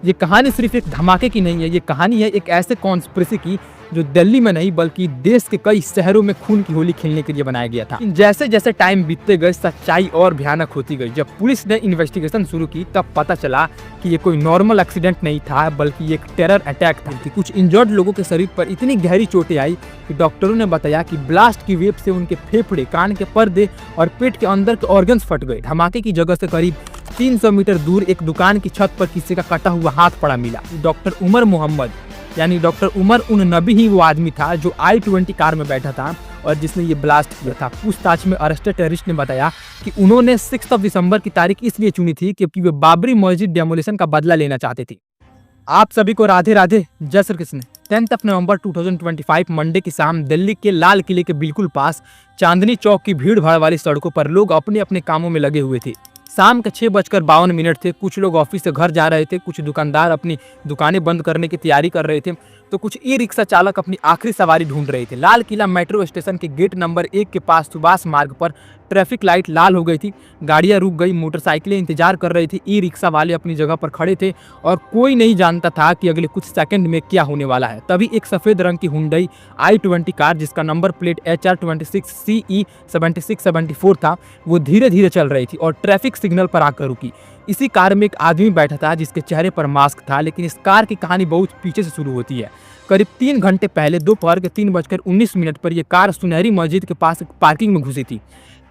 ये कहानी सिर्फ एक धमाके की नहीं है, ये कहानी है एक ऐसे कॉन्स्पिरेसी की जो दिल्ली में नहीं बल्कि देश के कई शहरों में खून की होली खेलने के लिए बनाया गया था। जैसे जैसे टाइम बीतते गए सच्चाई और भयानक होती गई। जब पुलिस ने इन्वेस्टिगेशन शुरू की तब पता चला कि ये कोई नॉर्मल एक्सीडेंट नहीं था बल्कि एक टेरर अटैक था। कुछ इंजर्ड लोगों के शरीर पर इतनी गहरी चोटें आई कि डॉक्टरों ने बताया कि ब्लास्ट की वेव से उनके फेफड़े, कान के पर्दे और पेट के अंदर के ऑर्गन्स फट गए। धमाके की जगह से करीब 300 मीटर दूर एक दुकान की छत पर किसी का कटा हुआ हाथ पड़ा मिला। डॉक्टर उमर मोहम्मद यानी डॉक्टर उमर उन नबी ही वो आदमी था जो I-20 कार में बैठा था और जिसने ये ब्लास्ट किया था। पूछताछ में अरेस्टेड टेररिस्ट ने बताया कि उन्होंने 6 दिसंबर की तारीख इसलिए चुनी थी क्योंकि वे बाबरी मस्जिद डेमोलिशन का बदला लेना चाहते थे। आप सभी को राधे राधे, जय श्री कृष्ण। 10 नवंबर 2025 मंडे की शाम दिल्ली के लाल किले के बिल्कुल पास चांदनी चौक की भीड़ भाड़ वाली सड़कों पर लोग अपने अपने कामों में लगे हुए थे। शाम के 6:52 थे। कुछ लोग ऑफिस से घर जा रहे थे, कुछ दुकानदार अपनी दुकानें बंद करने की तैयारी कर रहे थे, तो कुछ ई रिक्शा चालक अपनी आखिरी सवारी ढूंढ रहे थे। लाल किला मेट्रो स्टेशन के गेट नंबर 1 के पास सुभाष मार्ग पर ट्रैफिक लाइट लाल हो गई थी। गाड़ियां रुक गई, मोटरसाइकिलें इंतजार कर रही थी, ई रिक्शा वाले अपनी जगह पर खड़े थे और कोई नहीं जानता था कि अगले कुछ सेकंड में क्या होने वाला है। तभी एक सफेद रंग की हुंडई I-20 कार जिसका नंबर प्लेट HR26CE 7674 था, वो धीरे धीरे चल रही थी और ट्रैफिक सिग्नल पर आकर रुकी। इसी कार में एक आदमी बैठा था जिसके चेहरे पर मास्क था, लेकिन इस कार की कहानी बहुत पीछे से शुरू होती है। करीब 3 घंटे पहले दोपहर के 3:19 पर यह कार सुनहरी मस्जिद के पास एक पार्किंग में घुसी थी।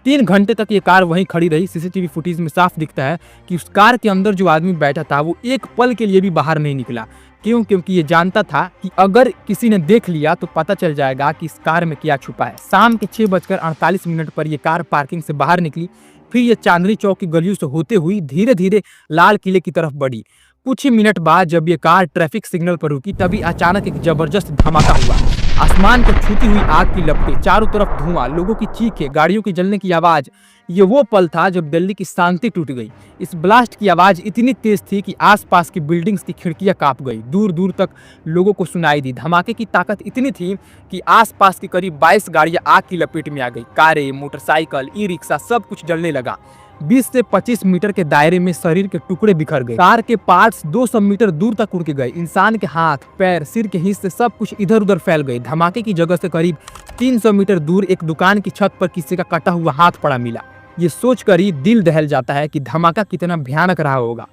3 घंटे तक ये कार वहीं खड़ी रही। सीसीटीवी फुटेज में साफ दिखता है कि उस कार के अंदर जो आदमी बैठा था वो एक पल के लिए भी बाहर नहीं निकला। क्यों? क्योंकि ये जानता था कि अगर किसी ने देख लिया तो पता चल जाएगा कि इस कार में क्या छुपा है। शाम के 6:48 पर यह कार पार्किंग से बाहर निकली। फिर ये चांदनी चौक की गलियों से होते हुई धीरे धीरे लाल किले की तरफ बढ़ी। कुछ ही मिनट बाद जब ये कार ट्रैफिक सिग्नल पर रुकी तभी अचानक एक जबरदस्त धमाका हुआ। आसमान को छूती हुई आग की लपटें, चारों तरफ धुआं, लोगों की चीखें, गाड़ियों की जलने की आवाज। ये वो पल था जब दिल्ली की शांति टूट गई। इस ब्लास्ट की आवाज इतनी तेज थी कि आसपास की बिल्डिंग्स की खिड़कियां कांप गई, दूर दूर तक लोगों को सुनाई दी। धमाके की ताकत इतनी थी कि आसपास की करीब 22 गाड़ियां आग की लपेट में आ गई। कारें, मोटरसाइकिल, ई रिक्शा सब कुछ जलने लगा। 20 से 25 मीटर के दायरे में शरीर के टुकड़े बिखर गए। कार के पार्ट्स 200 मीटर दूर तक उड़ के गए। इंसान के हाथ, पैर, सिर के हिस्से सब कुछ इधर उधर फैल गए। धमाके की जगह से करीब 300 मीटर दूर एक दुकान की छत पर किसी का कटा हुआ हाथ पड़ा मिला। ये सोचकर ही दिल दहल जाता है कि धमाका कितना भयानक रहा होगा।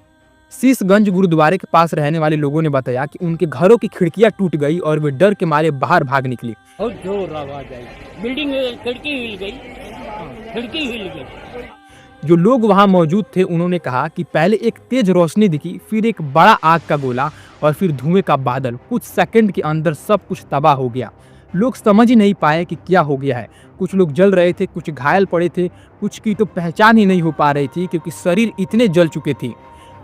शीशगंज गुरुद्वारे के पास रहने वाले लोगों ने बताया कि उनके घरों की खिड़कियां टूट गई और वे डर के मारे बाहर भाग निकली। बहुत जोर आवाज आई, बिल्डिंग खिड़की हिल गई, खिड़की हिल गई। जो लोग वहां मौजूद थे उन्होंने कहा कि पहले एक तेज रोशनी दिखी, फिर एक बड़ा आग का गोला और फिर धुएं का बादल। कुछ सेकंड के अंदर सब कुछ तबाह हो गया। लोग समझ ही नहीं पाए कि क्या हो गया है। कुछ लोग जल रहे थे, कुछ घायल पड़े थे, कुछ की तो पहचान ही नहीं हो पा रही थी क्योंकि शरीर इतने जल चुके थे।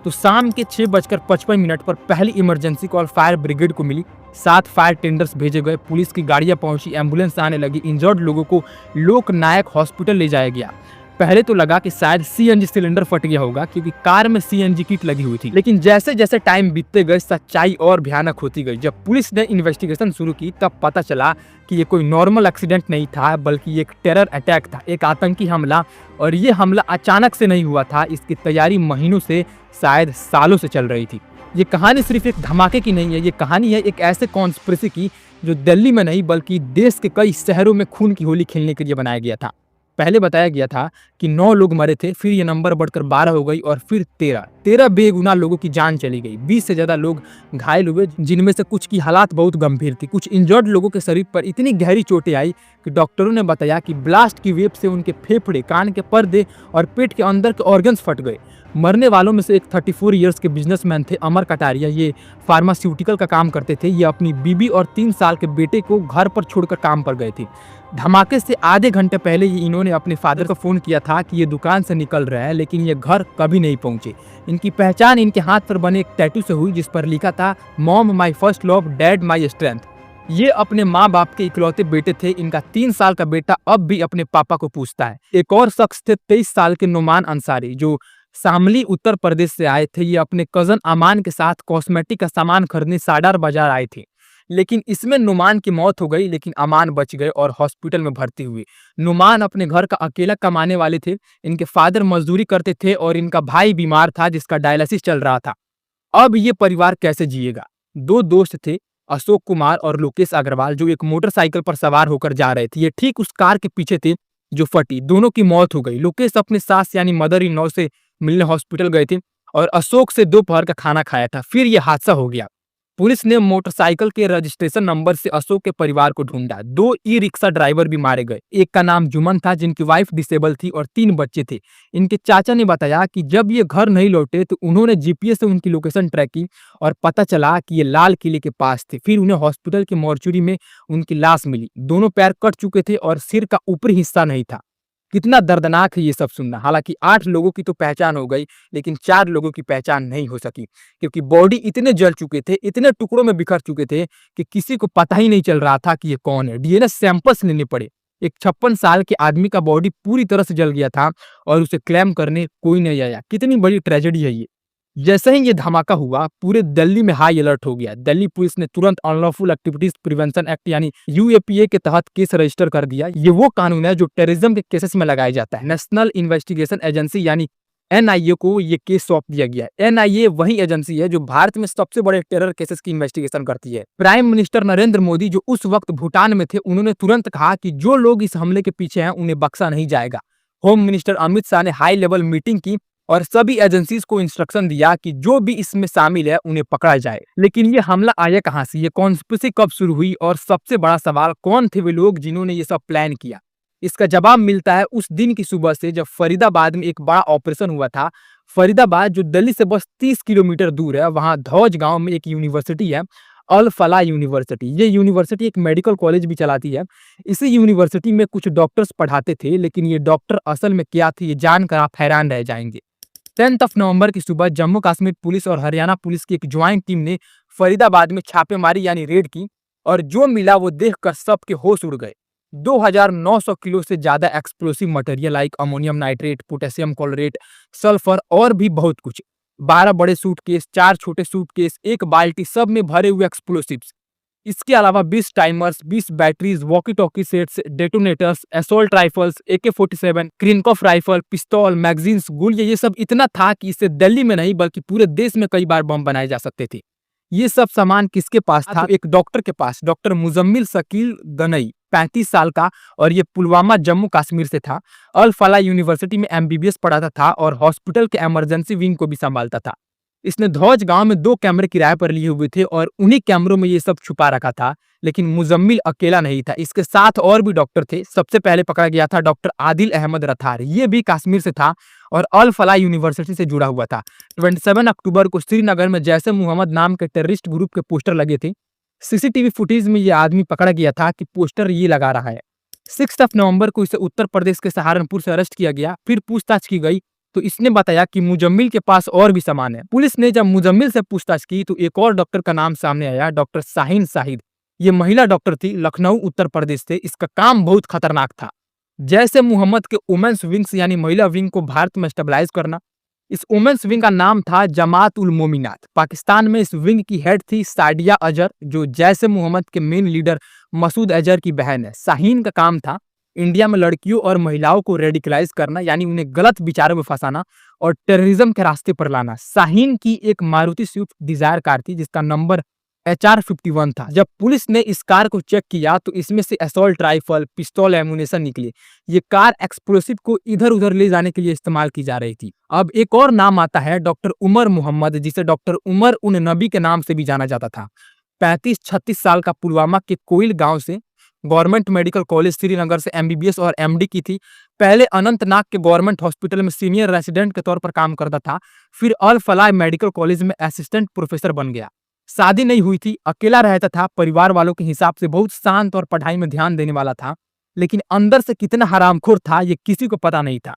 तो शाम के 6:55 पर पहली इमरजेंसी कॉल फायर ब्रिगेड को मिली। 7 फायर टेंडर्स भेजे गए, पुलिस की गाड़ियां पहुंची, एम्बुलेंस आने लगी। इंजर्ड लोगों को लोकनायक हॉस्पिटल ले जाया गया। पहले तो लगा कि शायद CNG सिलेंडर फट गया होगा क्योंकि कार में CNG किट लगी हुई थी, लेकिन जैसे जैसे टाइम बीतते गए सच्चाई और भयानक होती गई। जब पुलिस ने इन्वेस्टिगेशन शुरू की तब पता चला कि ये कोई नॉर्मल एक्सीडेंट नहीं था बल्कि एक टेरर अटैक था, एक आतंकी हमला। और ये हमला अचानक से नहीं हुआ था, इसकी तैयारी महीनों से, शायद सालों से चल रही थी। ये कहानी सिर्फ एक धमाके की नहीं है, ये कहानी है एक ऐसे कॉन्स्पिरेसी की जो दिल्ली में नहीं बल्कि देश के कई शहरों में खून की होली खेलने के लिए बनाया गया था। पहले बताया गया था कि 9 लोग मरे थे, फिर ये नंबर बढ़कर 12 हो गई और फिर 13 बेगुनाह लोगों की जान चली गई। 20 से ज्यादा लोग घायल हुए, जिनमें से कुछ की हालात बहुत गंभीर थी। कुछ इंजर्ड लोगों के शरीर पर इतनी गहरी चोटें आई कि डॉक्टरों ने बताया कि ब्लास्ट की वेव से उनके फेफड़े, कान के पर्दे और पेट के अंदर के ऑर्गन्स फट गए। मरने वालों में से एक 34 इयर्स के बिजनेसमैन थे, अमर कटारिया। ये फार्मास्यूटिकल का काम करते थे। ये अपनी बीबी और 3 साल के बेटे को घर पर छोड़कर काम पर गए थे। धमाके से आधे घंटे पहले ही इन्होंने अपने फादर को फोन किया था कि ये दुकान से निकल रहा है, लेकिन ये घर कभी नहीं पहुंचे। इनकी पहचान इनके हाथ पर बने एक टैटू से हुई जिस पर लिखा था mom my first love, dad my strength. ये अपने माँ बाप के इकलौते बेटे थे। इनका 3 साल का बेटा अब भी अपने पापा को पूछता है। एक और शख्स थे 23 साल के नुमान अंसारी, जो शामली उत्तर प्रदेश से आए थे। ये अपने कजन अमान के साथ कॉस्मेटिक का सामान खरीदने साडार बाजार आए थे, लेकिन इसमें नुमान की मौत हो गई, लेकिन अमान बच गए और हॉस्पिटल में भर्ती हुए। नुमान अपने घर का अकेला कमाने वाले थे। इनके फादर मजदूरी करते थे और इनका भाई बीमार था जिसका डायलिसिस चल रहा था। अब ये परिवार कैसे जिएगा? दो दोस्त थे, अशोक कुमार और लोकेश अग्रवाल, जो एक मोटरसाइकिल पर सवार होकर जा रहे थे। ये ठीक उस कार के पीछे थे जो फटी। दोनों की मौत हो गई। लोकेश अपने सास यानी मदर इन लॉ से मिलने हॉस्पिटल गए थे और अशोक से दोपहर का खाना खाया था। फिर यह हादसा हो गया। पुलिस ने मोटरसाइकिल के रजिस्ट्रेशन नंबर से अशोक के परिवार को ढूंढा। 2 ई रिक्शा ड्राइवर भी मारे गए। एक का नाम जुमन था, जिनकी वाइफ डिसेबल थी और 3 बच्चे थे। इनके चाचा ने बताया कि जब ये घर नहीं लौटे तो उन्होंने जीपीएस से उनकी लोकेशन ट्रैक की और पता चला कि ये लाल किले के पास थे। फिर उन्हें हॉस्पिटल की मॉर्चुरी में उनकी लाश मिली। दोनों पैर कट चुके थे और सिर का ऊपरी हिस्सा नहीं था। कितना दर्दनाक है ये सब सुनना। हालांकि 8 लोगों की तो पहचान हो गई, लेकिन 4 लोगों की पहचान नहीं हो सकी, क्योंकि बॉडी इतने जल चुके थे, इतने टुकड़ों में बिखर चुके थे कि किसी को पता ही नहीं चल रहा था कि ये कौन है। डीएनए सैंपल्स लेने पड़े। एक 56 साल के आदमी का बॉडी पूरी तरह से जल गया था और उसे क्लेम करने कोई नहीं आया। कितनी बड़ी ट्रेजेडी है ये। जैसे ही ये धमाका हुआ, पूरे दिल्ली में हाई अलर्ट हो गया। दिल्ली पुलिस ने तुरंत अनलॉफुल एक्टिविटीज प्रिवेंशन एक्ट यानी यूएपीए के तहत केस रजिस्टर कर दिया। ये वो कानून है जो टेररिज्म के केसेस में लगाया जाता है। नेशनल इन्वेस्टिगेशन एजेंसी यानी एनआईए को ये केस सौंप दिया गया है। एनआईए वही एजेंसी है जो भारत में सबसे बड़े टेरर केसेस की इन्वेस्टिगेशन करती है। प्राइम मिनिस्टर नरेंद्र मोदी, जो उस वक्त भूटान में थे, उन्होंने तुरंत कहा कि जो लोग इस हमले के पीछे हैं उन्हें बख्शा नहीं जाएगा। होम मिनिस्टर अमित शाह ने हाई लेवल मीटिंग की और सभी एजेंसीज को इंस्ट्रक्शन दिया कि जो भी इसमें शामिल है उन्हें पकड़ा जाए। लेकिन ये हमला आया कहां से? ये कॉन्स्पिरेसी कब शुरू हुई? और सबसे बड़ा सवाल, कौन थे वे लोग जिन्होंने ये सब प्लान किया? इसका जवाब मिलता है उस दिन की सुबह से जब फरीदाबाद में एक बड़ा ऑपरेशन हुआ था। फरीदाबाद जो दिल्ली से बस 30 किलोमीटर दूर है, वहां धौज गांव में एक यूनिवर्सिटी है, अल फलाह यूनिवर्सिटी। ये यूनिवर्सिटी एक मेडिकल कॉलेज भी चलाती है। इसी यूनिवर्सिटी में कुछ डॉक्टर्स पढ़ाते थे, लेकिन ये डॉक्टर असल में क्या थे ये जानकर आप हैरान रह जाएंगे। 10 नवंबर की सुबह जम्मू कश्मीर पुलिस और हरियाणा पुलिस की एक ज्वाइंट टीम ने फरीदाबाद में छापेमारी यानी रेड की और जो मिला वो देखकर सबके होश उड़ गए। 2900 किलो से ज्यादा explosive material like ammonium nitrate, potassium chlorate, sulphur और भी बहुत कुछ। 12 बड़े सूटकेस, 4 छोटे सूटकेस, 1 बाल्टी, सब में भरे हुए एक्सप्लोसिव्स। इसके अलावा 20 timers, 20 batteries, walkie talkie sets, detonators, assault rifles, AK-47, Krinkov rifle, पिस्तौल, मैगजीन्स, गोलियां, ये सब इतना था कि इससे दिल्ली में नहीं बल्कि पूरे देश में कई बार बम बनाए जा सकते थे। ये सब सामान किसके पास था? एक डॉक्टर के पास, डॉक्टर मुजम्मिल शकील गनई, 35 साल का, और ये पुलवामा जम्मू कश्मीर से था। अल फलाह यूनिवर्सिटी में MBBS पढ़ाता था और हॉस्पिटल के इमरजेंसी विंग को भी संभालता था। इसने धौज गांव में 2 कैमरे किराए पर लिए हुए थे और उन्हीं कैमरों में ये सब छुपा रखा था। लेकिन मुजम्मिल अकेला नहीं था, इसके साथ और भी डॉक्टर थे। सबसे पहले पकड़ा गया था डॉक्टर आदिल अहमद रथार। ये भी कश्मीर से था और अल फलाह यूनिवर्सिटी से जुड़ा हुआ था। 27 अक्टूबर को श्रीनगर में जैसे मोहम्मद नाम के टेररिस्ट ग्रुप के पोस्टर लगे थे। सीसीटीवी फुटेज में ये आदमी पकड़ा गया था कि पोस्टर ये लगा रहा है। 6 नवंबर को इसे उत्तर प्रदेश के सहारनपुर से अरेस्ट किया गया। फिर पूछताछ की गई तो इसने बताया कि मुजम्मिल के पास और भी सामान है। पुलिस ने जब मुजम्मिल से पूछताछ की तो एक और डॉक्टर का नाम सामने आया, डॉक्टर शाहीन शाहिद। ये महिला डॉक्टर थी, लखनऊ उत्तर प्रदेश से। इसका काम बहुत खतरनाक था, जैसे मोहम्मद के वुमेन्स विंग्स यानी महिला विंग को भारत में स्टेबलाइज करना। इस वुमेन्स विंग का नाम था जमात उल मोमिनात। पाकिस्तान में इस विंग की हेड थी सादिया अजहर, जो जैसे मोहम्मद के मेन लीडर मसूद अजहर की बहन है। शाहीन का काम था इंडिया में लड़कियों और महिलाओं को रेडिकलाइज करना, यानी उन्हें गलत विचारों में फंसाना और टेररिज्म के रास्ते पर लाना। शाहीन की एक मारुति स्विफ्ट डिजायर कार थी जिसका नंबर HR-51 था। जब पुलिस ने इस कार को चेक किया तो इसमें से असॉल्ट राइफल, पिस्तौल, एमुनेशन निकले। ये कार एक्सप्लोसिव को इधर उधर ले जाने के लिए इस्तेमाल की जा रही थी। अब एक और नाम आता है डॉक्टर उमर मोहम्मद, जिसे डॉक्टर उमर उन नबी के नाम से भी जाना जाता था। 35-36 साल का, पुलवामा के कोइल गांव से। गवर्नमेंट मेडिकल कॉलेज श्रीनगर से MBBS और MD की थी। पहले अनंतनाग के गवर्नमेंट हॉस्पिटल में सीनियर रेसिडेंट के तौर पर काम करता था। फिर अल फलाह मेडिकल कॉलेज में असिस्टेंट प्रोफेसर बन गया। शादी नहीं हुई थी, अकेला रहता था। परिवार वालों के हिसाब से बहुत शांत और पढ़ाई में ध्यान देने वाला था, लेकिन अंदर से कितना हरामखोर था ये किसी को पता नहीं था।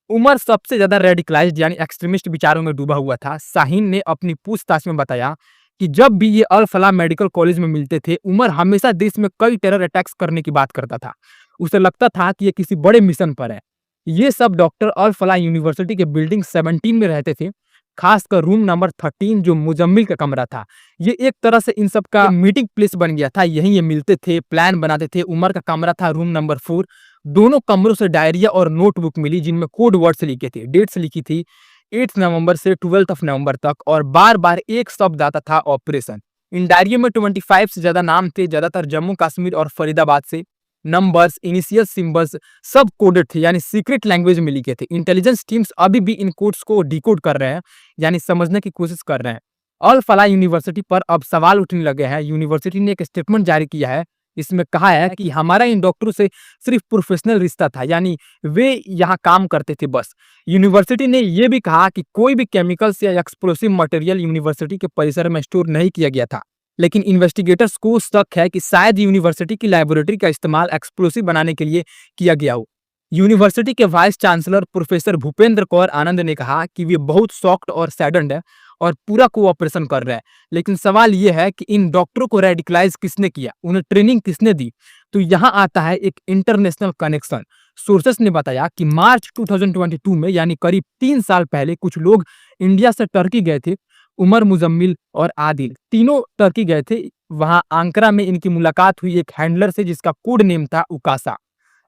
उमर सबसे ज्यादा रेडिकलाइज्ड यानी एक्सट्रीमिस्ट विचारों में डूबा हुआ था। शाहीन ने अपनी पूछताछ में बताया कि जब भी ये अल फलाह मेडिकल कॉलेज में मिलते थे, उमर हमेशा देश में कई टेरर अटैक्स करने की बात करता था। उसे लगता था कि ये किसी बड़े मिशन पर है। ये सब डॉक्टर अल फलाह यूनिवर्सिटी के बिल्डिंग 17 में रहते थे, खासकर रूम नंबर 13 जो मुजम्मिल का कमरा था। ये एक तरह से इन सब का मीटिंग प्लेस बन गया था। यहीं ये मिलते थे, प्लान बनाते थे। उमर का कमरा था रूम नंबर 4। दोनों कमरों से डायरिया और नोटबुक मिली जिनमें कोड वर्ड्स लिखे थे, डेट्स लिखी थी। 8 नवंबर से 12 नवंबर तक, और बार बार एक शब्द आता था, ऑपरेशन। इन डायरियों में 25 से ज्यादा नाम थे, ज्यादातर जम्मू कश्मीर और फरीदाबाद से। नंबर्स, इनिशियल सिंबल्स सब कोडेड थे, यानी सीक्रेट लैंग्वेज में लिखे थे। इंटेलिजेंस टीम्स अभी भी इन कोड्स को डिकोड कर रहे हैं, यानी समझने की कोशिश कर रहे हैं। अल फलाह यूनिवर्सिटी पर अब सवाल उठने लगे हैं। यूनिवर्सिटी ने एक स्टेटमेंट जारी किया है, इसमें कहा है कि हमारा इन डॉक्टरों से सिर्फ प्रोफेशनल रिश्ता था, यानी वे यहाँ काम करते थे बस। यूनिवर्सिटी ने यह भी कहा कि कोई भी केमिकल्स या एक्सप्लोसिव मटेरियल यूनिवर्सिटी के परिसर में स्टोर नहीं किया गया था, लेकिन इन्वेस्टिगेटर्स को शक है कि शायद यूनिवर्सिटी की लैबोरेटरी का इस्तेमाल एक्सप्लोसिव बनाने के लिए किया गया हो। यूनिवर्सिटी के vice chancellor professor Bhupinder Kaur Anand ने कहा कि वे बहुत शॉक्ड और सैडन्ड है और पूरा कोऑपरेशन कर रहे हैं, लेकिन सवाल यह है कि इन डॉक्टरों को रेडिकलाइज किसने किया, उन्हें ट्रेनिंग किसने दी। तो यहाँ आता है एक इंटरनेशनल कनेक्शन। सोर्सेस ने बताया कि मार्च 2022 में, यानी करीब 3 साल पहले, कुछ लोग इंडिया से टर्की गए थे। उमर, मुजम्मिल और आदिल तीनों टर्की गए थे। वहां आंकरा में इनकी मुलाकात हुई एक हैंडलर से जिसका कोड नेम था उकासा।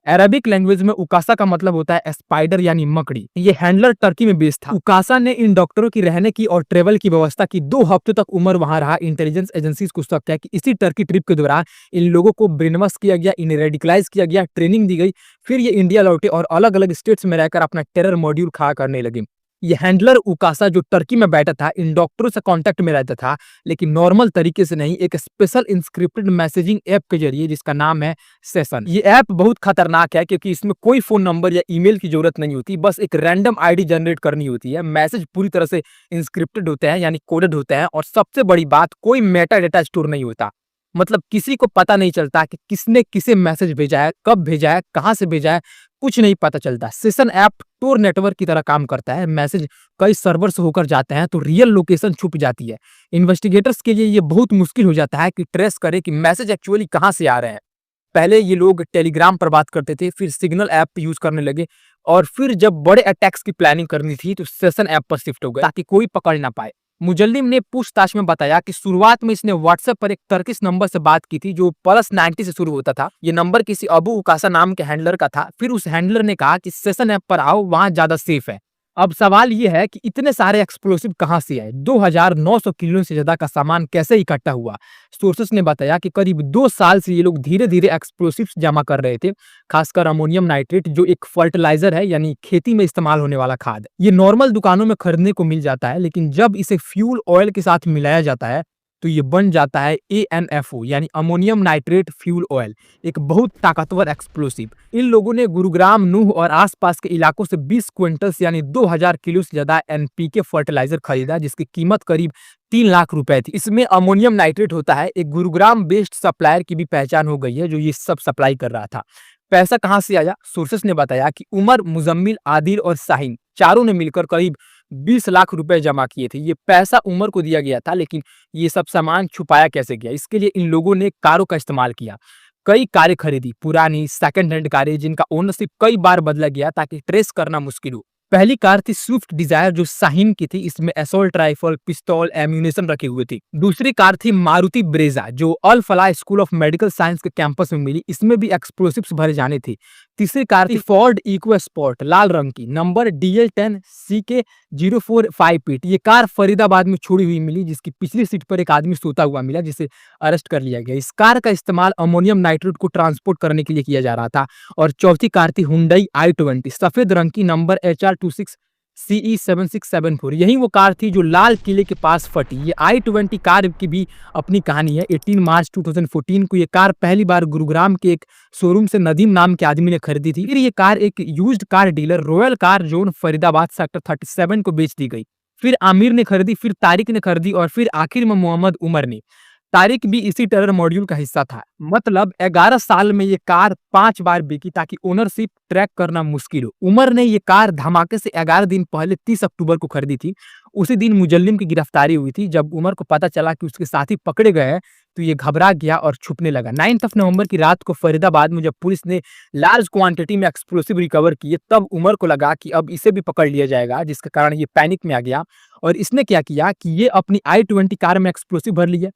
अरबिक लैंग्वेज में उकासा का मतलब होता है स्पाइडर यानी मकड़ी। ये हैंडलर टर्की में बेस्ड था। उकासा ने इन डॉक्टरों की रहने की और ट्रेवल की व्यवस्था की। 2 हफ्ते तक उमर वहां रहा। इंटेलिजेंस एजेंसीज को शक है कि इसी टर्की ट्रिप के दौरान इन लोगों को ब्रेनवॉश किया गया, इन्हें रेडिकलाइज किया गया, ट्रेनिंग दी गई, फिर ये इंडिया लौटे और अलग अलग स्टेट्स में रहकर अपना टेरर मॉड्यूल खड़ा करने लगे। ये हैंडलर उकासा जो टर्की में बैठा था, इन डॉक्टरों से कांटेक्ट में रहता था, लेकिन नॉर्मल तरीके से नहीं, एक स्पेशल इंस्क्रिप्टेड मैसेजिंग ऐप के जरिए जिसका नाम है सेशन। ये ऐप बहुत खतरनाक है क्योंकि इसमें कोई फोन नंबर या ईमेल की जरूरत नहीं होती, बस एक रैंडम आईडी जनरेट करनी होती है। मैसेज पूरी तरह से इंस्क्रिप्टेड होते हैं, यानी कोडेड होते हैं, और सबसे बड़ी बात, कोई मेटा डेटा स्टोर नहीं होता। मतलब किसी को पता नहीं चलता कि किसने किसे मैसेज भेजा है, कब भेजा है, कहां से भेजा है, कुछ नहीं पता चलता। सेशन ऐप टोर नेटवर्क की तरह काम करता है। मैसेज कई सर्वर से होकर जाते हैं तो रियल लोकेशन छुप जाती है। इन्वेस्टिगेटर्स के लिए ये बहुत मुश्किल हो जाता है कि ट्रेस करें कि मैसेज एक्चुअली कहां से आ रहे हैं। पहले ये लोग टेलीग्राम पर बात करते थे, फिर सिग्नल ऐप यूज करने लगे, और फिर जब बड़े अटैक्स की प्लानिंग करनी थी तो सेशन ऐप पर शिफ्ट हो गए ताकि कोई पकड़ ना पाए। मुजल्लिम ने पूछताछ में बताया कि शुरुआत में इसने व्हाट्सएप पर एक टर्किश नंबर से बात की थी जो +90 से शुरू होता था। ये नंबर किसी अबू उकासा नाम के हैंडलर का था। फिर उस हैंडलर ने कहा कि सेशन ऐप पर आओ, वहां ज्यादा सेफ है। अब सवाल ये है कि इतने सारे एक्सप्लोसिव कहां से आए? 2900 किलो से ज्यादा का सामान कैसे इकट्ठा हुआ? सोर्सेस ने बताया कि करीब 2 साल से ये लोग धीरे धीरे एक्सप्लोसिव्स जमा कर रहे थे, खासकर अमोनियम नाइट्रेट, जो एक फर्टिलाइजर है, यानी खेती में इस्तेमाल होने वाला खाद। ये नॉर्मल दुकानों में खरीदने को मिल जाता है, लेकिन जब इसे फ्यूल ऑयल के साथ मिलाया जाता है तो ये बन जाता है ANFO, यानी अमोनियम नाइट्रेट फ्यूल ऑयल, एक बहुत ताकतवर एक्सप्लोसिव। इन लोगों ने गुरुग्राम, नूह और आसपास के इलाकों से 20 क्विंटल्स यानी 2000 किलो से ज्यादा NPK फर्टिलाइजर खरीदा, जिसकी कीमत करीब 3 लाख रुपए थी। इसमें अमोनियम नाइट्रेट होता है। एक गुरुग्राम बेस्ड सप्लायर की भी पहचान हो गई है जो ये सब सप्लाई कर रहा था। पैसा कहां से आया? सोर्सेस ने बताया कि उमर, मुजम्मिल, आदिल और शाहीन चारों ने मिलकर करीब 20 लाख रुपए जमा किए थे। ये पैसा उमर को दिया गया था, लेकिन ये सब सामान छुपाया कैसे गया? इसके लिए इन लोगों ने कारों का इस्तेमाल किया। कई कारें खरीदी, पुरानी सेकंड हैंड कारें जिनका ओनरशिप कई बार बदला गया ताकि ट्रेस करना मुश्किल हो। पहली कार थी स्विफ्ट डिजायर जो शाहीन की थी। इसमें असॉल्ट राइफल, पिस्तौल, एम्यूनेशन रखे हुए थे। दूसरी कार थी मारुति ब्रेजा जो अल फलाह स्कूल ऑफ मेडिकल साइंस के कैंपस में मिली। इसमें भी एक्सप्लोसिव्स भरे जाने थे। तीसरी कार थी फोर्ड इको स्पोर्ट, लाल रंग की, नंबर DL10 CK045 ये कार फरीदाबाद में छोड़ी हुई मिली, जिसकी पिछली सीट पर एक आदमी सोता हुआ मिला जिसे अरेस्ट कर लिया गया। इस कार का इस्तेमाल अमोनियम नाइट्रेट को ट्रांसपोर्ट करने के लिए किया जा रहा था। और चौथी कार थी हुंडई i20 सफेद रंग की, नंबर HR26 CE7674। यही वो कार थी जो लाल किले के पास फटी। ये i20 कार की भी अपनी कहानी है। 18 मार्च 2014 को ये कार पहली बार गुरुग्राम के एक शोरूम से नदीम नाम के आदमी ने खरीदी थी। फिर ये कार एक used car dealer royal car zone Faridabad sector 37 को बेच दी गई। फिर आमिर ने खरीदी, फिर तारिक ने खरीदी और फिर आखिर में मोहम्मद उमर ने। तारिक भी इसी टेरर मॉड्यूल का हिस्सा था। मतलब 11 साल में ये कार 5 बार बिकी ताकि ओनरशिप ट्रैक करना मुश्किल हो। उमर ने ये कार धमाके से 11 दिन पहले 30 अक्टूबर को खरीदी थी। उसी दिन मुजल्लिम की गिरफ्तारी हुई थी। जब उमर को पता चला कि उसके साथी पकड़े गए हैं तो ये घबरा गया और छुपने लगा। 9 नवंबर की रात को फरीदाबाद में जब पुलिस ने लार्ज क्वांटिटी में एक्सप्लोसिव रिकवर किए तब उमर को लगा कि अब इसे भी पकड़ लिया जाएगा, जिसके कारण ये पैनिक में आ गया। और इसने क्या किया कि ये अपनी i20 कार में एक्सप्लोसिव भर लिया,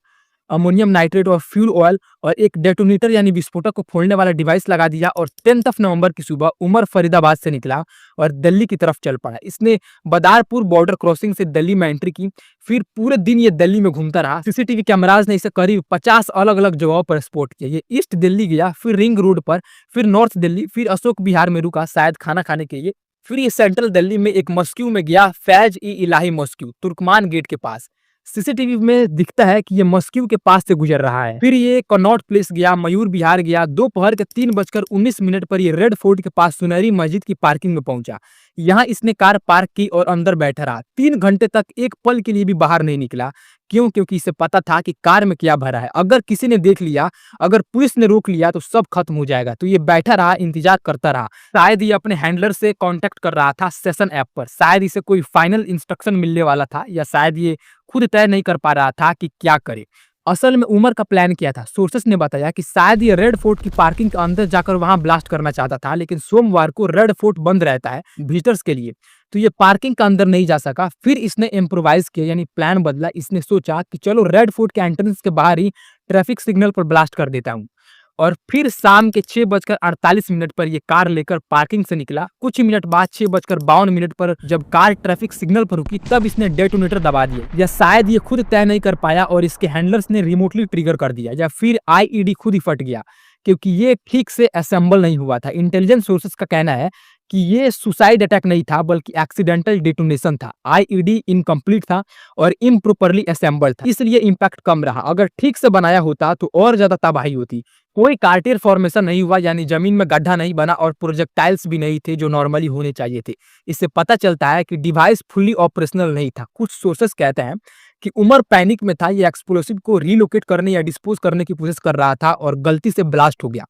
अमोनियम नाइट्रेट और फ्यूल ऑयल और एक डेटोनेटर यानी विस्फोटक को फोड़ने वाला डिवाइस लगा दिया और 10 नवंबर की सुबह उमर फरीदाबाद से निकला और दिल्ली की तरफ चल पड़ा। इसने बदारपुर बॉर्डर क्रॉसिंग से दिल्ली में एंट्री की। फिर पूरे दिन ये दिल्ली में घूमता रहा। सीसीटीवी कैमराज ने इसे करीब 50 अलग अलग जगहों पर स्पॉट किया। ये ईस्ट दिल्ली गया, फिर रिंग रोड पर, फिर नॉर्थ दिल्ली, फिर अशोक विहार में रुका शायद खाना खाने के लिए। फिर ये सेंट्रल दिल्ली में एक मॉस्क्यू में गया, फैज ई इलाही मॉस्क्यू, तुर्कमान गेट के पास। सीसीटीवी में दिखता है कि ये मॉस्क्यू के पास से गुजर रहा है। फिर ये कनॉट प्लेस गया, मयूर विहार गया। दोपहर के 3:19 पर ये रेड फोर्ट के पास सुनहरी मस्जिद की पार्किंग में पहुंचा। यहाँ इसने कार पार्क की और अंदर बैठा रहा। 3 घंटे तक एक पल के लिए भी बाहर नहीं निकला। क्यों? क्योंकि इसे पता था कि कार में क्या भरा है। अगर किसी ने देख लिया, अगर पुलिस ने रोक लिया तो सब खत्म हो जाएगा। तो ये बैठा रहा, इंतजार करता रहा। शायद ये अपने हैंडलर से कांटेक्ट कर रहा था सेशन ऐप पर। शायद इसे कोई फाइनल इंस्ट्रक्शन मिलने वाला था, या शायद ये खुद तय नहीं कर पा रहा था कि क्या करे। असल में उमर का प्लान क्या था? सोर्सेस ने बताया कि शायद ये रेड फोर्ट की पार्किंग के अंदर जाकर वहां ब्लास्ट करना चाहता था, लेकिन सोमवार को रेड फोर्ट बंद रहता है विजिटर्स के लिए, तो ये पार्किंग के अंदर नहीं जा सका। फिर इसने इम्प्रोवाइज किया, यानी प्लान बदला। इसने सोचा कि चलो रेड फोर्ट के एंट्रेंस के बाहर ही ट्रैफिक सिग्नल पर ब्लास्ट कर देता हूँ। और फिर शाम के 6:48 पर ये कार लेकर पार्किंग से निकला। कुछ ही मिनट बाद 6:52 पर जब कार ट्रैफिक सिग्नल पर रुकी, तब इसने डेटोनेटर दबा दिया। या शायद ये खुद तय नहीं कर पाया और इसके हैंडलर्स ने रिमोटली ट्रिगर कर दिया, या फिर आईईडी खुद ही फट गया, क्योंकि ये ठीक से असेंबल नहीं हुआ था। इंटेलिजेंस सोर्सेस का कहना है कि ये सुसाइड अटैक नहीं था, बल्कि एक्सीडेंटल डेटोनेशन था। आईईडी इनकम्प्लीट था और इम्प्रॉपरली असेंबल्ड था, इसलिए इम्पैक्ट कम रहा। अगर ठीक से बनाया होता तो और ज्यादा तबाही होती। कोई कार्टियर फॉर्मेशन नहीं हुआ, यानी जमीन में गड्ढा नहीं बना, और प्रोजेक्टाइल्स भी नहीं थे जो नॉर्मली होने चाहिए थे। इससे पता चलता है कि डिवाइस फुल्ली ऑपरेशनल नहीं था। कुछ सोर्सेस कहते हैं कि उमर पैनिक में था, ये एक्सप्लोसिव को रीलोकेट करने या डिस्पोज करने की कोशिश कर रहा था और गलती से ब्लास्ट हो गया।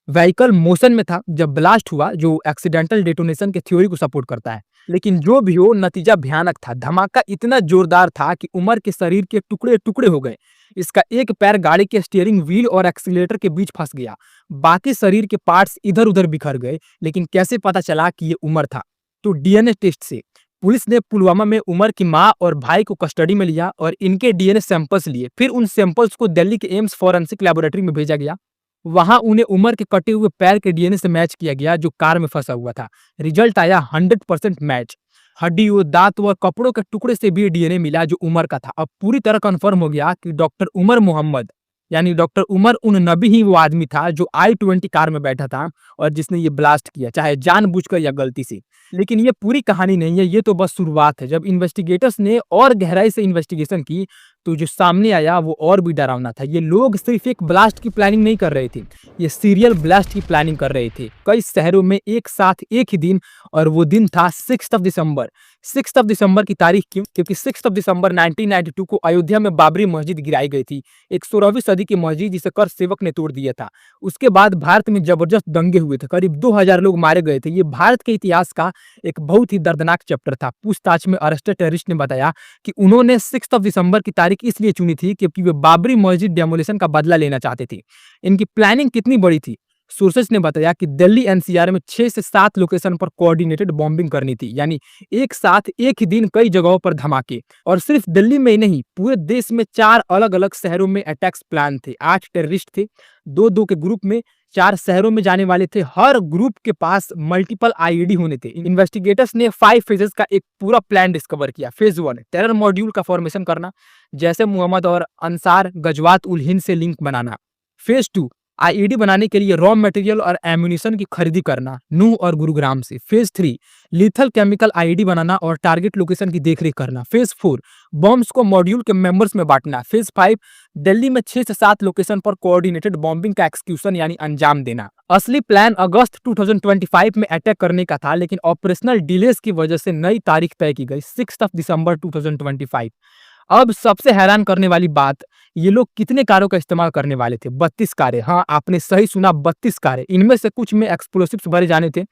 व्हीकल मोशन में था जब ब्लास्ट हुआ, जो एक्सीडेंटल डेटोनेशन के थ्योरी को सपोर्ट करता है। लेकिन जो भी हो, नतीजा भयानक था। धमाका इतना जोरदार था कि उमर के शरीर के टुकड़े टुकड़े हो गए। इसका एक पैर गाड़ी के स्टीयरिंग व्हील और एक्सीलेटर के बीच फंस गया। बाकी शरीर के पार्ट्स इधर उधर बिखर गए। लेकिन कैसे पता चला कि ये उमर था? तो डीएनए टेस्ट से। पुलिस ने पुलवामा में उमर की मां और भाई को कस्टडी में लिया और इनके डीएनए सैंपल्स लिए। फिर उन सैंपल्स को दिल्ली के एम्स फॉरेंसिक लैबोरेटरी में भेजा गया। वहां उन्हें उमर के कटे हुए पैर के डीएनए से मैच किया गया, जो कार में फंसा हुआ था। रिजल्ट आया 100% मैच। हड्डियों, दांत और कपड़ों के टुकड़े से भी डीएनए मिला, जो उमर का था। अब पूरी तरह कंफर्म हो गया कि डॉक्टर उमर मोहम्मद, यानी डॉक्टर उमर उन नबी ही वो आदमी था जो i20 कार में बैठा था और जिसने ये ब्लास्ट किया, चाहे जानबूझकर या गलती से। लेकिन ये पूरी कहानी नहीं है, ये तो बस शुरुआत है। जब इन्वेस्टिगेटर्स ने और गहराई से इन्वेस्टिगेशन की, तो जो सामने आया वो और भी डरावना था। ये लोग सिर्फ एक ब्लास्ट की प्लानिंग नहीं कर रहे थे, ये सीरियल ब्लास्ट की प्लानिंग कर रहे थे, कई शहरों में एक साथ एक ही दिन। और वो दिन था 6 दिसंबर। 6 दिसंबर की तारीख क्यों? क्योंकि 6 दिसंबर 1992 को अयोध्या में बाबरी मस्जिद गिराई गई थी, एक 16वीं सदी की मस्जिद जिसे कर सेवक ने तोड़ दिया था। उसके बाद भारत में जबरदस्त दंगे हुए थे, करीब 2000 लोग मारे गए थे। ये भारत के इतिहास का एक बहुत ही दर्दनाक चैप्टर था। पूछताछ में अरेस्टेड टेररिस्ट ने बताया कि उन्होंने 6 दिसंबर की तारीख इसलिए चुनी थी क्योंकि वे बाबरी मस्जिद डेमोलिशन का बदला लेना चाहते थे। इनकी प्लानिंग कितनी बड़ी थी? सोर्सेस ने बताया कि दिल्ली एनसीआर में 6 से 7 लोकेशन पर कोऑर्डिनेटेड बॉम्बिंग करनी थी, यानी एक साथ एक ही दिन कई जगहों पर धमाके। और सिर्फ दिल्ली में ही नहीं, पूरे देश में 4 अलग अलग शहरों में अटैक्स प्लान थे। 8 टेररिस्ट थे, 2-2 के ग्रुप में 4 शहरों में जाने वाले थे। हर ग्रुप के पास मल्टीपल आईईडी होने थे। इन्वेस्टिगेटर्स ने 5 फेजेस का एक पूरा प्लान डिस्कवर किया। फेज 1 टेरर मॉड्यूल का फॉर्मेशन करना, जैसे मोहम्मद और अंसार गजवात उल हिंद से लिंक बनाना। फेज 2 आईईडी बनाने के लिए रॉ मटेरियल और एम्यूनिशन की खरीदी करना, नूह और गुरुग्राम से। फेज 3 लीथल केमिकल आईईडी बनाना और टारगेट लोकेशन की देखरेख करना। फेज 4 बॉम्ब्स को मॉड्यूल के मेंबर्स में बांटना। फेज 5 दिल्ली में 6 से 7 लोकेशन पर कोऑर्डिनेटेड बॉम्बिंग का एक्सक्यूशन यानी अंजाम देना। असली प्लान अगस्त 2025 में अटैक करने का था, लेकिन ऑपरेशनल डिलेज की वजह से नई तारीख तय की गई, 6 दिसंबर 2025। अब सबसे हैरान करने वाली बात, ये लोग कितने कारों का इस्तेमाल करने वाले थे? 32 कारें। हाँ, आपने सही सुना, 32 कारें। इनमें से कुछ में एक्सप्लोसिव्स भरे जाने थे,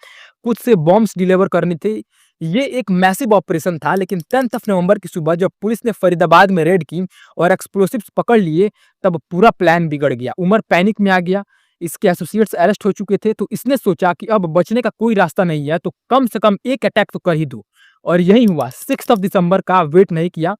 कुछ से बॉम्ब्स डिलीवर करने थे। ये एक मैसिव ऑपरेशन था। लेकिन 10 नवंबर की सुबह जब पुलिस ने फरीदाबाद में रेड की और एक्सप्लोसिव्स पकड़ लिए, तब पूरा प्लान बिगड़ गया। उमर पैनिक में आ गया, इसके एसोसिएट्स अरेस्ट हो चुके थे, तो इसने सोचा कि अब बचने का कोई रास्ता नहीं है, तो कम से कम एक अटैक तो कर ही दो। और यही हुआ। 6 दिसंबर का वेट नहीं किया,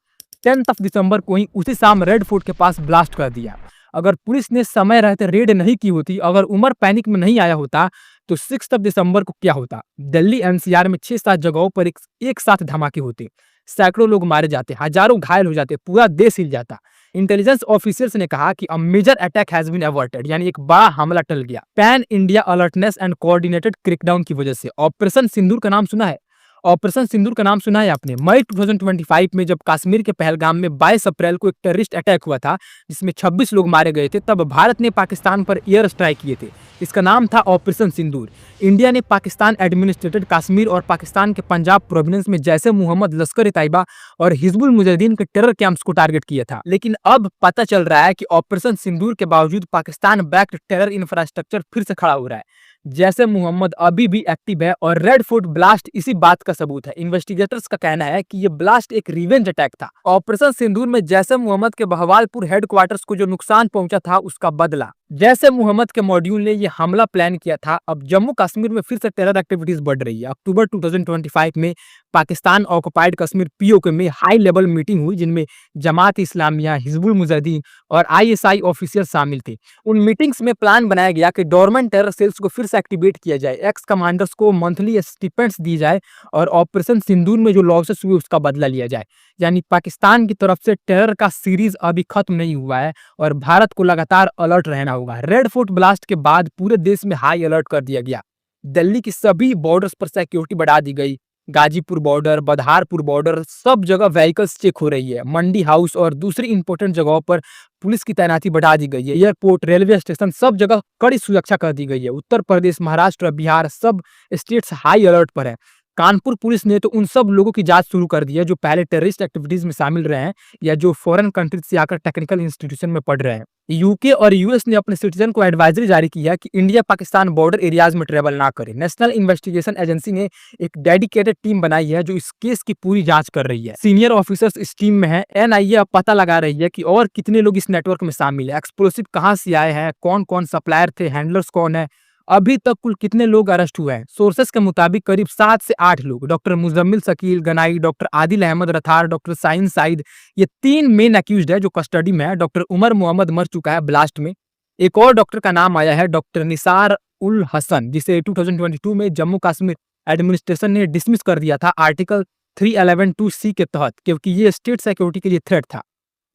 10 दिसंबर को ही उसी शाम रेड फोर्ट के पास ब्लास्ट कर दिया। अगर पुलिस ने समय रहते रेड नहीं की होती, अगर उमर पैनिक में नहीं आया होता, तो 6 दिसंबर को क्या होता? दिल्ली एनसीआर में 6-7 जगहों पर एक साथ धमाके होते, सैकड़ों लोग मारे जाते, हजारों घायल हो जाते, पूरा देश हिल जाता। इंटेलिजेंस ऑफिसर्स ने कहा कि a major attack has been averted, यानी एक बड़ा हमला टल गया, pan India alertness and coordinated crackdown की वजह से। ऑपरेशन सिंदूर का नाम सुना है? ऑपरेशन सिंदूर का नाम सुना है आपने? मई 2025 में जब कश्मीर के पहलगाम में 22 अप्रैल को एक टेररिस्ट अटैक हुआ था जिसमें 26 लोग मारे गए थे, तब भारत ने पाकिस्तान पर एयर स्ट्राइक किए थे। इसका नाम था ऑपरेशन सिंदूर। इंडिया ने पाकिस्तान एडमिनिस्ट्रेटेड कश्मीर और पाकिस्तान के पंजाब प्रोविंस में जैसे मोहम्मद, लश्कर ए तैयबा और हिजबुल मुजाहिदीन के टेरर कैंप्स को टारगेट किया था। लेकिन अब पता चल रहा है कि ऑपरेशन सिंदूर के बावजूद पाकिस्तान बैक्ड टेरर इंफ्रास्ट्रक्चर फिर से खड़ा हो रहा है। जैसे मोहम्मद अभी भी एक्टिव है और रेड फोर्ट ब्लास्ट इसी बात का सबूत है। इन्वेस्टिगेटर्स का कहना है कि ये ब्लास्ट एक रिवेंज अटैक था। ऑपरेशन सिंदूर में जैसे मोहम्मद के बहवालपुर हेडक्वार्टर्स को जो नुकसान पहुंचा था उसका बदला। जैसे मोहम्मद के मॉड्यूल ने यह हमला प्लान किया था। अब जम्मू कश्मीर में फिर से टेरर एक्टिविटीज बढ़ रही है। अक्टूबर 2025 में पाकिस्तान ऑक्युपाइड कश्मीर पीओके में हाई लेवल मीटिंग हुई जिनमें जमात इस्लामिया, हिजबुल मुजाहिदीन और आईएसआई ऑफिसर शामिल थे। उन मीटिंग्स में प्लान बनाया गया कि डोरमेंट टेरर सेल्स को फिर से एक्टिवेट किया जाए, एक्स कमांडर्स को मंथली स्टिपेंड्स दी जाए और ऑपरेशन सिंदूर में जो लॉसेस हुए उसका बदला लिया जाए। यानी पाकिस्तान की तरफ से टेरर का सीरीज अभी खत्म नहीं हुआ है और भारत को लगातार अलर्ट रहना होगा। रेड फोर्ट ब्लास्ट के बाद पूरे देश में हाई अलर्ट कर दिया गया। दिल्ली की सभी बॉर्डर्स पर सिक्योरिटी बढ़ा दी गई। गाजीपुर बॉर्डर, बदहारपुर बॉर्डर, सब जगह व्हीकल्स चेक हो रही है। मंडी हाउस और दूसरी इंपॉर्टेंट जगहों पर पुलिस की तैनाती बढ़ा दी गई है। एयरपोर्ट, रेलवे स्टेशन, सब जगह कड़ी सुरक्षा कर दी गई है। उत्तर प्रदेश, महाराष्ट्र, बिहार, सब स्टेट्स हाई अलर्ट पर है। कानपुर पुलिस ने तो उन सब लोगों की जांच शुरू कर दी है जो पहले टेररिस्ट एक्टिविटीज में शामिल रहे हैं या जो फॉरेन कंट्रीज से आकर टेक्निकल इंस्टीट्यूशन में पढ़ रहे हैं। यूके और यूएस ने अपने सिटीजन को एडवाइजरी जारी की है कि इंडिया पाकिस्तान बॉर्डर एरियाज में ट्रेवल ना करे। नेशनल इन्वेस्टिगेशन एजेंसी ने एक डेडिकेटेड टीम बनाई है जो इस केस की पूरी जांच कर रही है। सीनियर ऑफिसर्स इस टीम में है। एनआईए अब पता लगा रही है कि और कितने लोग इस नेटवर्क में शामिल है, एक्सप्लोसिव कहां से आए हैं, कौन कौन सप्लायर थे, हैंडलर्स कौन है, अभी तक कुल कितने लोग अरेस्ट हुए हैं। सोर्सेस के मुताबिक करीब 7 से 8 लोग, doctor Muzammil Shakeel Ganai, doctor Adil Ahmad Rather, doctor Shaheen Saeed, ये 3 मेन अक्यूज्ड है जो कस्टडी में है। डॉक्टर उमर मोहम्मद मर चुका है ब्लास्ट में। एक और डॉक्टर का नाम आया है, डॉक्टर निसार उल हसन, जिसे 2022 में जम्मू कश्मीर एडमिनिस्ट्रेशन ने डिसमिस कर दिया था आर्टिकल 311(2)(c के तहत, क्योंकि ये स्टेट सिक्योरिटी के लिए थ्रेट था।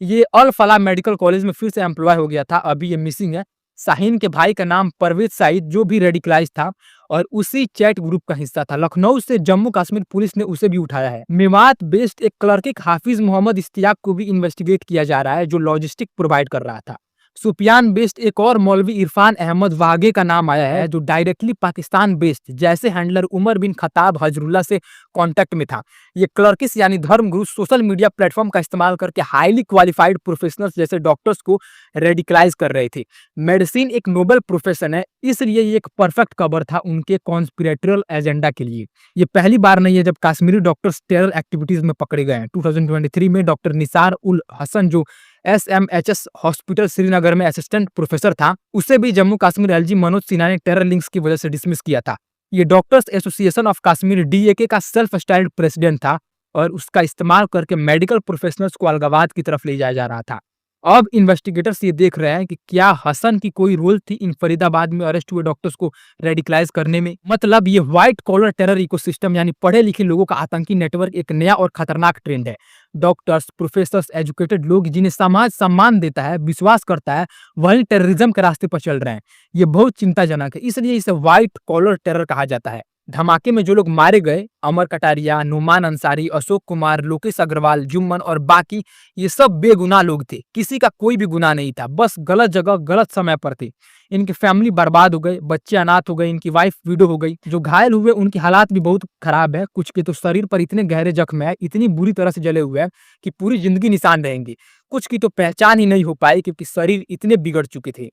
ये अल फलाह मेडिकल कॉलेज में फिर से एम्प्लॉय हो गया था, अभी ये मिसिंग है। शाहीन के भाई का नाम परवेज साइद, जो भी रेडिकलाइज था और उसी चैट ग्रुप का हिस्सा था। लखनऊ से जम्मू कश्मीर पुलिस ने उसे भी उठाया है। मेवात बेस्ड एक क्लर्क हाफिज मोहम्मद इश्तियाक को भी इन्वेस्टिगेट किया जा रहा है जो लॉजिस्टिक प्रोवाइड कर रहा था। सुपियान बेस्ड एक और मौलवी इरफान अहमद वागे का नाम आया है जो डायरेक्टली पाकिस्तान बेस्ड जैसे हैंडलर उमर बिन खताब हजरुल्ला से कांटेक्ट में था। ये क्लर्किस यानी धर्मगुरु सोशल मीडिया प्लेटफॉर्म का इस्तेमाल करके हाईली क्वालिफाइड प्रोफेशनल्स जैसे डॉक्टर्स को रेडिकलाइज कर रहे थे। मेडिसिन एक नोबल प्रोफेशन है, इसलिए ये एक परफेक्ट कवर था उनके कॉन्स्पिरेटोरियल एजेंडा के लिए। ये पहली बार नहीं है जब कश्मीरी डॉक्टर्स टेरर एक्टिविटीज में पकड़े गए हैं। 2023 में डॉक्टर निसार उल हसन जो SMHS हॉस्पिटल श्रीनगर में असिस्टेंट प्रोफेसर था, उसे भी जम्मू कश्मीर LG मनोज सिन्हा ने टेरर लिंक्स की वजह से डिसमिस किया था। ये doctors association of Kashmir DAK का सेल्फ स्टाइल्ड प्रेसिडेंट था और उसका इस्तेमाल करके मेडिकल प्रोफेशनल्स को अलगावाद की तरफ ले जाया जा रहा था। अब इन्वेस्टिगेटर्स ये देख रहे हैं कि क्या हसन की कोई रोल थी इन फरीदाबाद में अरेस्ट हुए डॉक्टर्स को रेडिकलाइज करने में। मतलब ये व्हाइट कॉलर टेरर इकोसिस्टम यानी पढ़े लिखे लोगों का आतंकी नेटवर्क एक नया और खतरनाक ट्रेंड है। डॉक्टर्स, प्रोफेसर्स, एजुकेटेड लोग जिन्हें समाज सम्मान देता है, विश्वास करता है, वही टेररिज्म के रास्ते पर चल रहे हैं। ये बहुत चिंताजनक है, इसलिए इसे व्हाइट कॉलर टेरर कहा जाता है। धमाके में जो लोग मारे गए, अमर कटारिया, नुमान अंसारी, अशोक कुमार, लोकेश अग्रवाल, जुम्मन और बाकी, ये सब बेगुनाह लोग थे। किसी का कोई भी गुनाह नहीं था, बस गलत जगह गलत समय पर थे। इनके फैमिली बर्बाद हो गए, बच्चे अनाथ हो गए, इनकी वाइफ विडो हो गई। जो घायल हुए उनकी हालात भी बहुत खराब है। कुछ के तो शरीर पर इतने गहरे जख्म है, इतनी बुरी तरह से जले हुए हैं कि पूरी जिंदगी निशान रहेंगे। कुछ की तो पहचान ही नहीं हो पाई क्योंकि शरीर इतने बिगड़ चुके थे।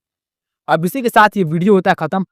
अब इसी के साथ ये वीडियो होता है खत्म।